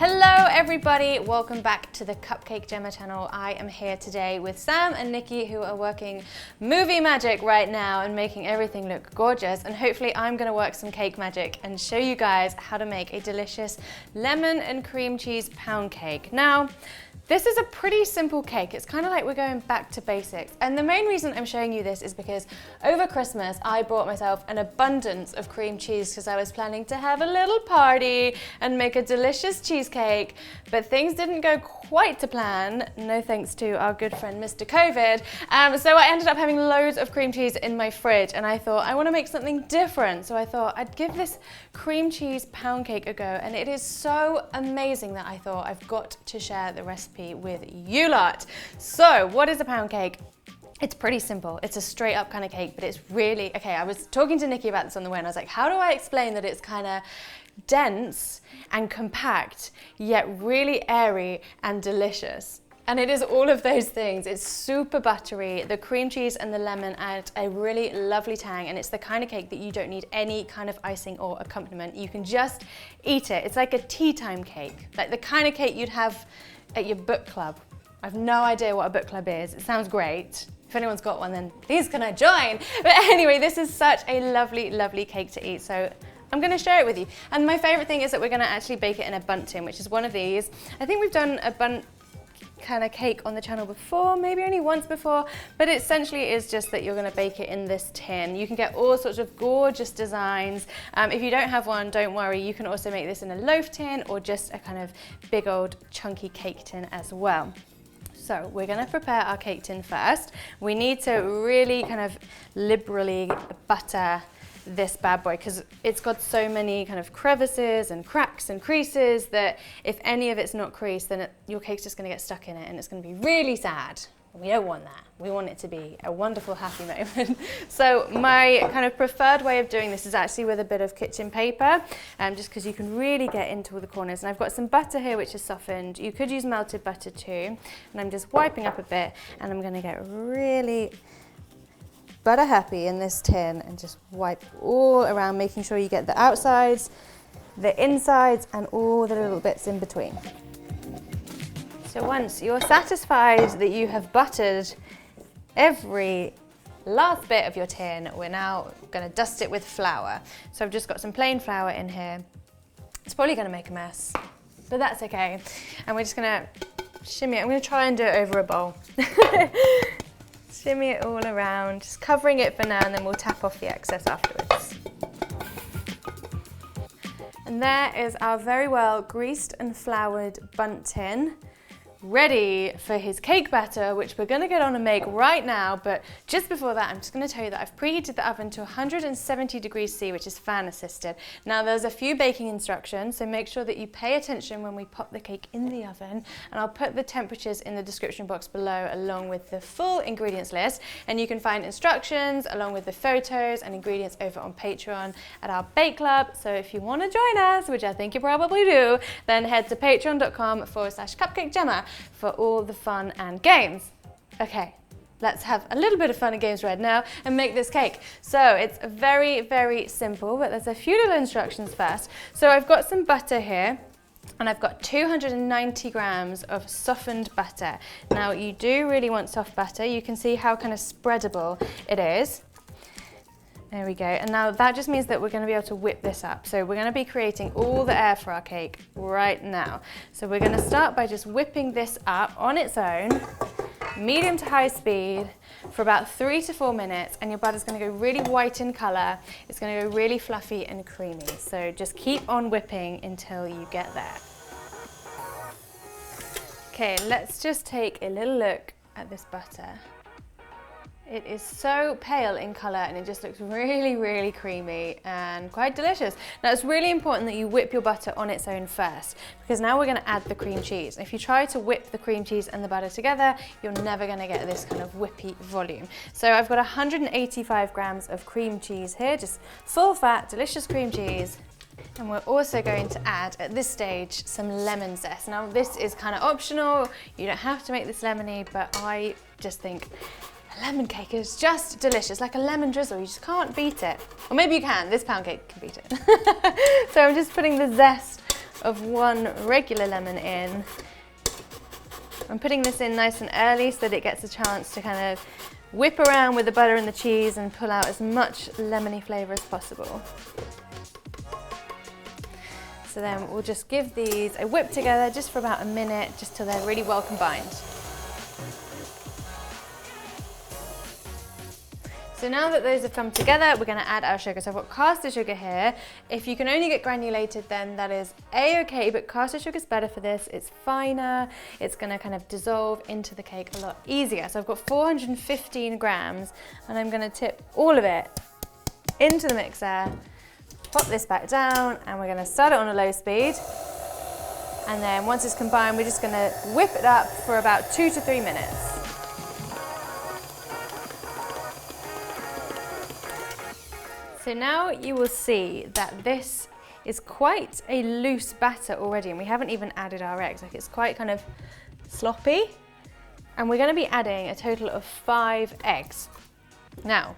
Hello everybody, welcome back to the Cupcake Jemma channel. I am here today with Sam and Nikki, who are working movie magic right now and making everything look gorgeous, and hopefully I'm going to work some cake magic and show you guys how to make a delicious lemon and cream cheese pound cake. Now, this is a pretty simple cake. It's kind of like we're going back to basics. And the main reason I'm showing you this is because over Christmas, I bought myself an abundance of cream cheese because I was planning to have a little party and make a delicious cheesecake, but things didn't go quite to plan, no thanks to our good friend Mr. COVID. So I ended up having loads of cream cheese in my fridge, and I thought I want to make something different. So I thought I'd give this cream cheese pound cake a go, and it is so amazing that I thought I've got to share the recipe with you lot. So what is a pound cake? It's pretty simple. It's a straight up kind of cake, but it's really, okay, I was talking to Nikki about this on the way, and I was like, how do I explain that it's kind of dense and compact, yet really airy and delicious? And it is all of those things. It's super buttery. The cream cheese and the lemon add a really lovely tang, and it's the kind of cake that you don't need any kind of icing or accompaniment. You can just eat it. It's like a tea time cake, like the kind of cake you'd have at your book club. I've no idea what a book club is. It sounds great. If anyone's got one, then please can I join? But anyway, this is such a lovely, lovely cake to eat. So I'm gonna share it with you. And my favorite thing is that we're gonna actually bake it in a bundt tin, which is one of these. I think we've done a bundt kind of cake on the channel before, maybe only once before, but it essentially is just that you're going to bake it in this tin. You can get all sorts of gorgeous designs. If you don't have one, don't worry, you can also make this in a loaf tin or just a kind of big old chunky cake tin as well. So we're going to prepare our cake tin first. We need to really kind of liberally butter this bad boy because it's got so many kind of crevices and cracks and creases that if any of it's not creased, then your cake's just going to get stuck in it and it's going to be really sad. We don't want that. We want it to be a wonderful, happy moment. So my kind of preferred way of doing this is actually with a bit of kitchen paper, just because you can really get into all the corners. And I've got some butter here which is softened. You could use melted butter too. And I'm just wiping up a bit, and I'm going to get really butter happy in this tin and just wipe all around, making sure you get the outsides, the insides, and all the little bits in between. So once you're satisfied that you have buttered every last bit of your tin, we're now going to dust it with flour. So I've just got some plain flour in here. It's probably going to make a mess, but that's okay. And we're just going to shimmy it. I'm going to try and do it over a bowl. Shimmy it all around, just covering it for now, and then we'll tap off the excess afterwards. And there is our very well greased and floured bundt tin, ready for his cake batter, which we're going to get on and make right now. But just before that, I'm just going to tell you that I've preheated the oven to 170 degrees C, which is fan assisted. Now there's a few baking instructions, so make sure that you pay attention when we pop the cake in the oven, and I'll put the temperatures in the description box below along with the full ingredients list, and you can find instructions along with the photos and ingredients over on Patreon at our bake club. So if you want to join us, which I think you probably do, then head to patreon.com/CupcakeJemma for all the fun and games. Okay, let's have a little bit of fun and games right now and make this cake. So it's very, very simple, but there's a few little instructions first. So I've got some butter here, and I've got 290 grams of softened butter. Now you do really want soft butter. You can see how kind of spreadable it is. There we go. And now that just means that we're going to be able to whip this up. So we're going to be creating all the air for our cake right now. So we're going to start by just whipping this up on its own, medium to high speed, for about 3 to 4 minutes, and your butter's going to go really white in color. It's going to go really fluffy and creamy. So just keep on whipping until you get there. Okay, let's just take a little look at this butter. It is so pale in colour, and it just looks really, really creamy and quite delicious. Now it's really important that you whip your butter on its own first, because now we're going to add the cream cheese. If you try to whip the cream cheese and the butter together, you're never going to get this kind of whippy volume. So I've got 185 grams of cream cheese here, just full fat, delicious cream cheese. And we're also going to add, at this stage, some lemon zest. Now this is kind of optional. You don't have to make this lemony, but I just think a lemon cake is just delicious, like a lemon drizzle. You just can't beat it. Or maybe you can. This pound cake can beat it. So I'm just putting the zest of 1 regular lemon in. I'm putting this in nice and early so that it gets a chance to kind of whip around with the butter and the cheese and pull out as much lemony flavour as possible. So then we'll just give these a whip together just for about a minute, just till they're really well combined. So now that those have come together, we're going to add our sugar. So I've got caster sugar here. If you can only get granulated, then that is a-okay, but caster sugar is better for this. It's finer, it's going to kind of dissolve into the cake a lot easier. So I've got 415 grams, and I'm going to tip all of it into the mixer, pop this back down, and we're going to start it on a low speed. And then once it's combined, we're just going to whip it up for about 2 to 3 minutes. So now you will see that this is quite a loose batter already, and we haven't even added our eggs. Like, it's quite kind of sloppy, and we're going to be adding a total of 5 eggs. Now,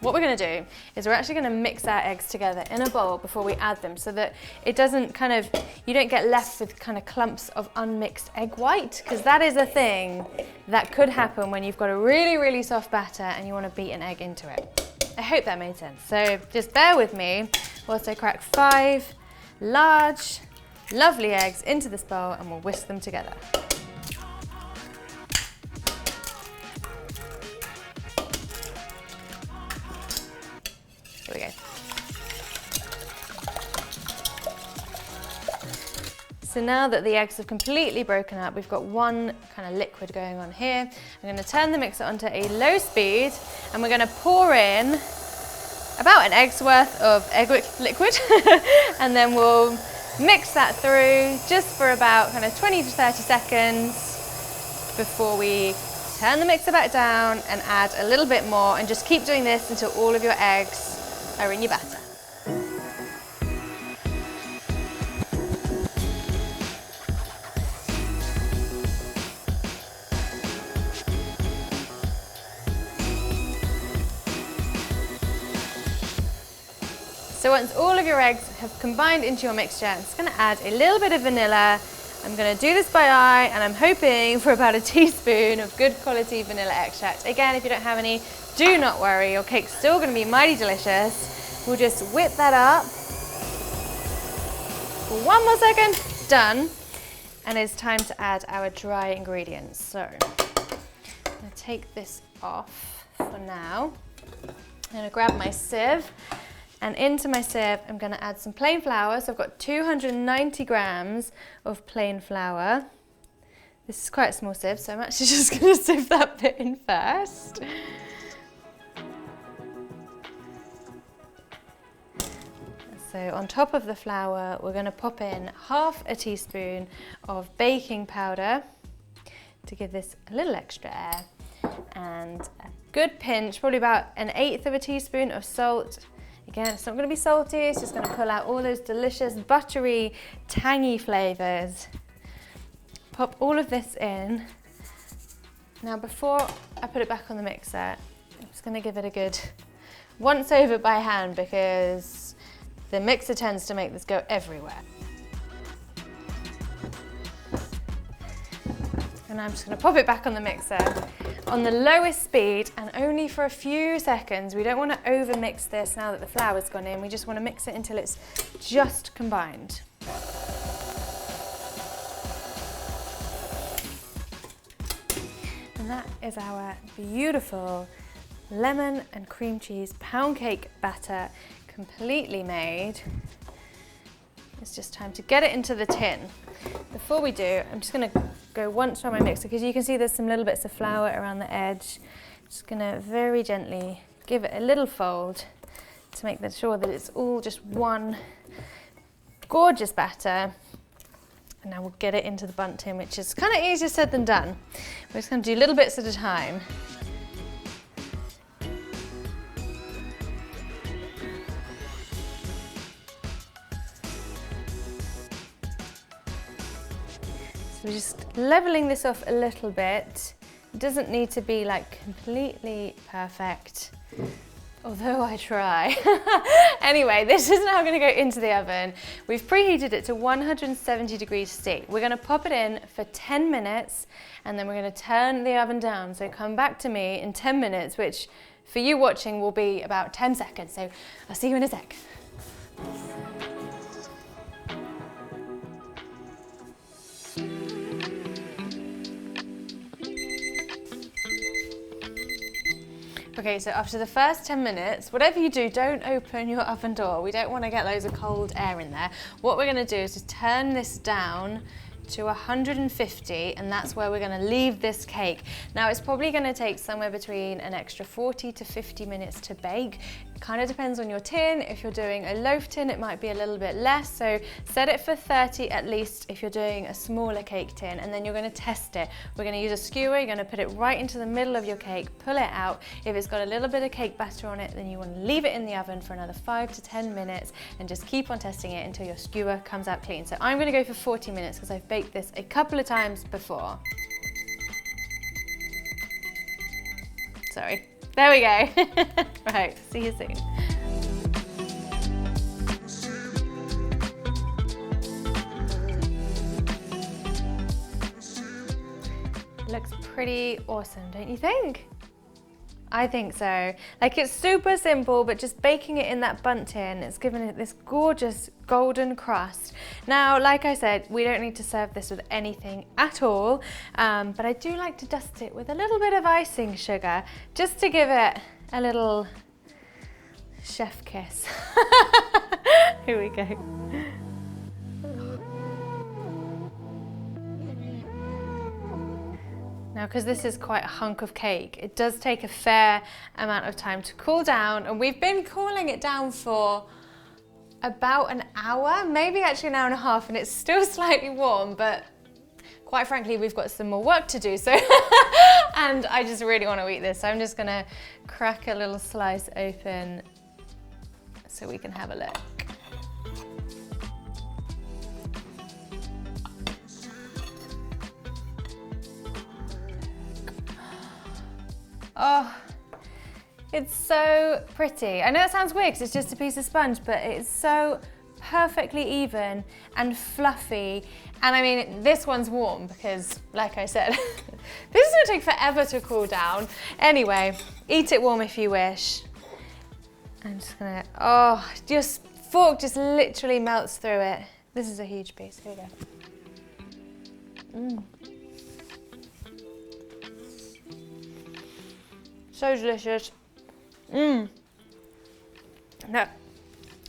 what we're going to do is we're actually going to mix our eggs together in a bowl before we add them, so that it doesn't kind of, you don't get left with kind of clumps of unmixed egg white, because that is a thing that could happen when you've got a really, really soft batter and you want to beat an egg into it. I hope that made sense. So just bear with me whilst I crack 5 large, lovely eggs into this bowl, and we'll whisk them together. Here we go. So now that the eggs have completely broken up, we've got one kind of liquid going on here. I'm going to turn the mixer onto a low speed, and we're going to pour in about an egg's worth of egg liquid and then we'll mix that through just for about kind of 20 to 30 seconds before we turn the mixer back down and add a little bit more, and just keep doing this until all of your eggs are in your batter. So once all of your eggs have combined into your mixture, I'm just going to add a little bit of vanilla. I'm going to do this by eye, and I'm hoping for about a teaspoon of good quality vanilla extract. Again, if you don't have any, do not worry, your cake's still going to be mighty delicious. We'll just whip that up for 1 more second, done. And it's time to add our dry ingredients. So I'm going to take this off for now. I'm going to grab my sieve. And into my sieve, I'm going to add some plain flour. So I've got 290 grams of plain flour. This is quite a small sieve, so I'm actually just going to sieve that bit in first. So on top of the flour, we're going to pop in ½ a teaspoon of baking powder to give this a little extra air, and a good pinch, probably about 1/8 of a teaspoon of salt. Again, it's not going to be salty, it's just going to pull out all those delicious, buttery, tangy flavours. Pop all of this in. Now, before I put it back on the mixer, I'm just going to give it a good once over by hand, because the mixer tends to make this go everywhere. And I'm just going to pop it back on the mixer on the lowest speed, and only for a few seconds. We don't want to over mix this now that the flour's gone in. We just want to mix it until it's just combined. And that is our beautiful lemon and cream cheese pound cake batter completely made. It's just time to get it into the tin. Before we do, I'm just going to go once around my mixer, because you can see there's some little bits of flour around the edge. Just going to very gently give it a little fold to make sure that it's all just one gorgeous batter. And now we'll get it into the bundt tin, which is kind of easier said than done. We're just going to do little bits at a time. So we're just leveling this off a little bit. It doesn't need to be like completely perfect. Although I try. Anyway, this is now going to go into the oven. We've preheated it to 170 degrees C. We're going to pop it in for 10 minutes and then we're going to turn the oven down. So come back to me in 10 minutes, which for you watching will be about 10 seconds. So I'll see you in a sec. Okay, so after the first 10 minutes, whatever you do, don't open your oven door. We don't want to get loads of cold air in there. What we're going to do is just turn this down to 150, and that's where we're going to leave this cake. Now it's probably going to take somewhere between an extra 40 to 50 minutes to bake. Kind of depends on your tin. If you're doing a loaf tin, it might be a little bit less, so set it for 30 at least if you're doing a smaller cake tin, and then you're going to test it. We're going to use a skewer. You're going to put it right into the middle of your cake, pull it out. If it's got a little bit of cake batter on it, then you want to leave it in the oven for another 5 to 10 minutes and just keep on testing it until your skewer comes out clean. So I'm going to go for 40 minutes because I've baked this a couple of times before. Sorry. There we go. Right, see you soon. Looks pretty awesome, don't you think? I think so. Like, it's super simple, but just baking it in that bundt tin, it's given it this gorgeous golden crust. Now, like I said, we don't need to serve this with anything at all, but I do like to dust it with a little bit of icing sugar, just to give it a little chef kiss. Here we go. Now, because this is quite a hunk of cake, it does take a fair amount of time to cool down, and we've been cooling it down for about an hour, maybe actually an hour and a half, and it's still slightly warm, but quite frankly, we've got some more work to do, so and I just really want to eat this, so I'm just gonna crack a little slice open so we can have a look. Oh, it's so pretty. I know it sounds weird because it's just a piece of sponge, but it's so perfectly even and fluffy. And I mean, this one's warm because, like I said, this is gonna take forever to cool down. Anyway, eat it warm if you wish. I'm just gonna, oh, just fork just literally melts through it. This is a huge piece, here we go. So delicious. The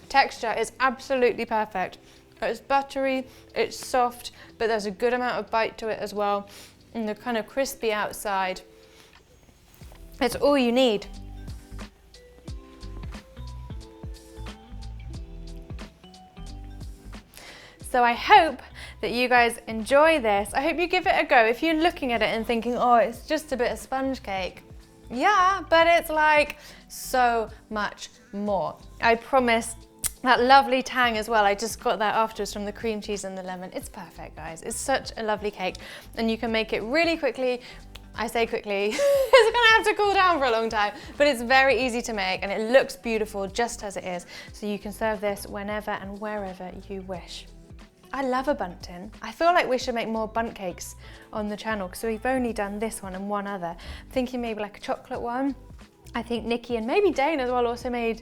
texture is absolutely perfect. It's buttery, it's soft, but there's a good amount of bite to it as well. And the kind of crispy outside. It's all you need. So I hope that you guys enjoy this. I hope you give it a go. If you're looking at it and thinking, oh, it's just a bit of sponge cake. Yeah, but it's like so much more. I promise. That lovely tang as well. I just got that afterwards from the cream cheese and the lemon. It's perfect, guys. It's such a lovely cake, and you can make it really quickly. I say quickly, it's gonna have to cool down for a long time, but it's very easy to make and it looks beautiful just as it is. So you can serve this whenever and wherever you wish. I love a bundt tin. I feel like we should make more bundt cakes on the channel because we've only done this one and one other. I'm thinking maybe like a chocolate one. I think Nikki and maybe Dane as well also made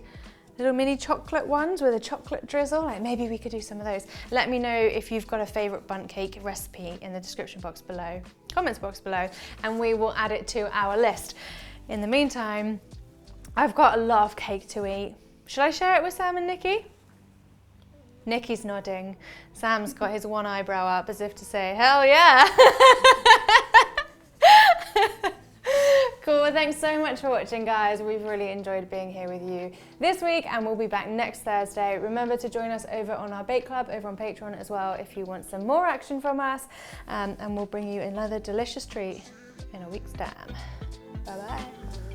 little mini chocolate ones with a chocolate drizzle. Like maybe we could do some of those. Let me know if you've got a favorite bundt cake recipe in the description box below, comments box below, and we will add it to our list. In the meantime, I've got a lot of cake to eat. Should I share it with Sam and Nikki? Nikki's nodding. Sam's got his one eyebrow up as if to say, hell yeah. Cool, well, thanks so much for watching, guys. We've really enjoyed being here with you this week, and we'll be back next Thursday. Remember to join us over on our Bake Club, over on Patreon as well, if you want some more action from us, and we'll bring you another delicious treat in a week's time. Bye-bye.